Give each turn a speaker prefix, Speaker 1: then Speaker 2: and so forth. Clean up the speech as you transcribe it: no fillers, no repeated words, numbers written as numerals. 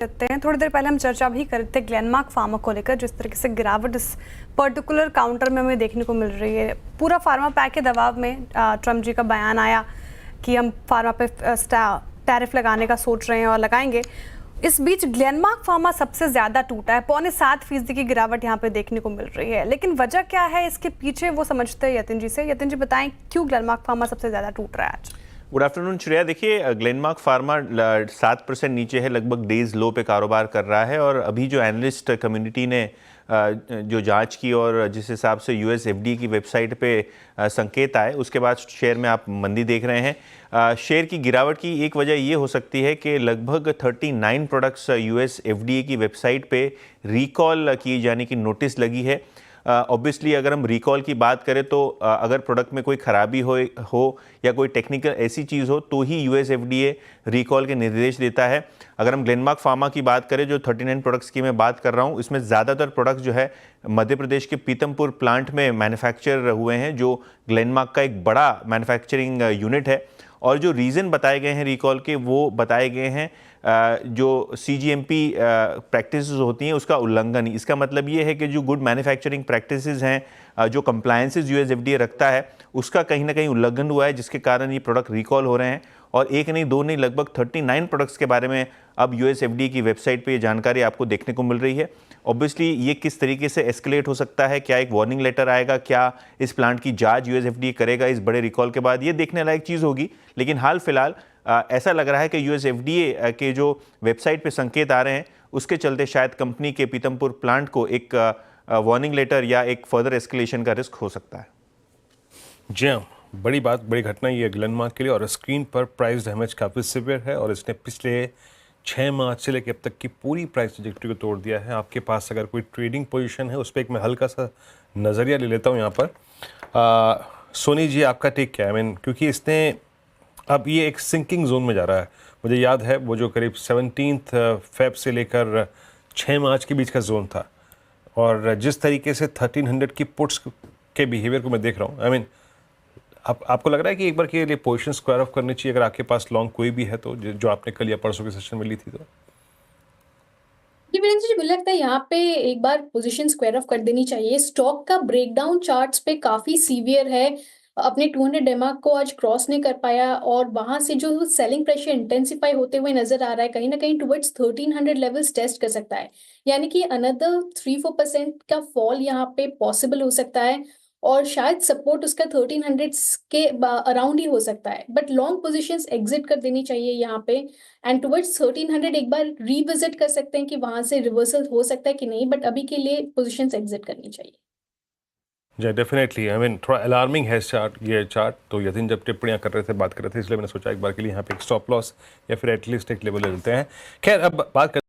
Speaker 1: करते हैं। थोड़ी देर पहले हम चर्चा भी कर रहे थे ग्लेनमार्क फार्मा को लेकर, जिस तरीके से गिरावट इस पर्टिकुलर काउंटर में हमें देखने को मिल रही है। पूरा फार्मा पैक के दबाव में ट्रम्प जी का बयान आया कि हम फार्मा पे टैरिफ लगाने का सोच रहे हैं और लगाएंगे। इस बीच ग्लेनमार्क फार्मा सबसे ज्यादा टूटा है, 0.7% की गिरावट यहाँ पे देखने को मिल रही है। लेकिन वजह क्या है इसके पीछे, वो समझते हैं यतिन जी से। यतिन जी बताएं क्यों ग्लेनमार्क फार्मा सबसे ज्यादा टूट रहा है आज।
Speaker 2: Good afternoon Shreya. देखिए, ग्लेनमार्क फार्मा 7% नीचे है, लगभग डेज लो पे कारोबार कर रहा है। और अभी जो एनालिस्ट कम्युनिटी ने जो जांच की और जिस हिसाब से यूएस एफडीए की वेबसाइट पे संकेत आए, उसके बाद शेयर में आप मंदी देख रहे हैं। शेयर की गिरावट की एक वजह ये हो सकती है कि लगभग 39 प्रोडक्ट्स यूएस एफडीए की वेबसाइट पे रिकॉल किए जाने की नोटिस लगी है। ऑब्वियसली अगर हम रिकॉल की बात करें तो अगर प्रोडक्ट में कोई ख़राबी हो या कोई टेक्निकल ऐसी चीज़ हो तो ही यूएस एफडीए रिकॉल के निर्देश देता है। अगर हम ग्लेनमार्क फार्मा की बात करें, जो 39 प्रोडक्ट्स की मैं बात कर रहा हूँ, इसमें ज़्यादातर प्रोडक्ट्स जो है मध्य प्रदेश के पीतमपुर प्लांट में मैन्युफैक्चर हुए हैं, जो ग्लेनमार्क का एक बड़ा मैन्युफैक्चरिंग यूनिट है। और जो रीज़न बताए गए हैं रिकॉल के, वो बताए गए हैं जो सीजीएमपी प्रैक्टिसेस होती हैं उसका उल्लंघन। इसका मतलब ये है कि जो गुड मैन्युफैक्चरिंग प्रैक्टिसेस हैं, जो कंप्लायंसेस यूएस एफडीए रखता है, उसका कहीं ना कहीं उल्लंघन हुआ है, जिसके कारण ये प्रोडक्ट रिकॉल हो रहे हैं। और एक नहीं, दो नहीं, लगभग 39 प्रोडक्ट्स के बारे में अब यूएस एफडीए की वेबसाइट पे ये जानकारी आपको देखने को मिल रही है। ऑब्वियसली ये किस तरीके से एस्केलेट हो सकता है, क्या एक वार्निंग लेटर आएगा, क्या इस प्लांट की जांच यूएस एफडीए करेगा इस बड़े रिकॉल के बाद, ये देखने लायक चीज़ होगी। लेकिन हाल फिलहाल ऐसा लग रहा है कि यूएस एफडीए के जो वेबसाइट पे संकेत आ रहे हैं, उसके चलते शायद कंपनी के पीतमपुर प्लांट को एक वार्निंग लेटर या एक फर्दर एस्केलेशन का रिस्क हो सकता है।
Speaker 3: जी हाँ, बड़ी बात, बड़ी घटना ये ग्लेनमार्क के लिए। और स्क्रीन पर प्राइस डैमेज काफ़ी सिवियर है और इसने पिछले 6 माह से लेकर अब तक की पूरी प्राइस ट्रैजेक्टरी को तोड़ दिया है। आपके पास अगर कोई ट्रेडिंग पोजीशन है, उस पर एक मैं हल्का सा नज़रिया ले लेता हूँ यहाँ पर। सोनी जी, आपका टेक क्या है? आई मीन, क्योंकि इसने अब ये एक सिंकिंग जोन में जा रहा है। मुझे याद है वो जो करीब 17 फेब से लेकर 6 मार्च के बीच का जोन था, और जिस तरीके से 1300 की पुट्स के बिहेवियर को मैं देख रहा हूँ, आई मीन, आपको लग रहा है कि एक बार के लिए पोजीशन स्क्वायर ऑफ करनी चाहिए अगर आपके पास लॉन्ग कोई भी है तो, जो आपने कल या परसों के सेशन में ली थी? तो
Speaker 4: जी वीरेंद्र जी, मुझे लगता है यहाँ पे एक बार पोजीशन स्क्वायर ऑफ कर देनी चाहिए। स्टॉक का ब्रेकडाउन चार्ट्स पे काफी सीवियर है। अपने 200 डेमार्क को आज क्रॉस नहीं कर पाया और वहां से जो सेलिंग प्रेशर इंटेंसिफाई होते हुए नजर आ रहा है, कहीं ना कहीं टुवर्ड्स 1300 लेवल्स टेस्ट कर सकता है। यानी कि अनदर 3-4% का फॉल यहाँ पे पॉसिबल हो सकता है और शायद सपोर्ट उसका 1300 के अराउंड ही हो सकता है। बट लॉन्ग पोजीशंस एग्जिट कर देनी चाहिए यहाँ पे एंड टुवर्ड्स 1300 एक बार रिविजिट कर सकते हैं कि वहां से रिवर्सल हो सकता है कि नहीं, बट अभी के लिए पोजीशंस एग्जिट करनी चाहिए।
Speaker 3: जी डेफिनेटली, आई मीन, थोड़ा अलार्मिंग है ये चार्ट। तो यतिन जब टिप्पणियाँ कर रहे थे, बात कर रहे थे, इसलिए मैंने सोचा एक बार के लिए यहाँ पे एक स्टॉप लॉस या फिर एटलीस्ट एक लेवल ले लेते हैं। खैर, अब बात करते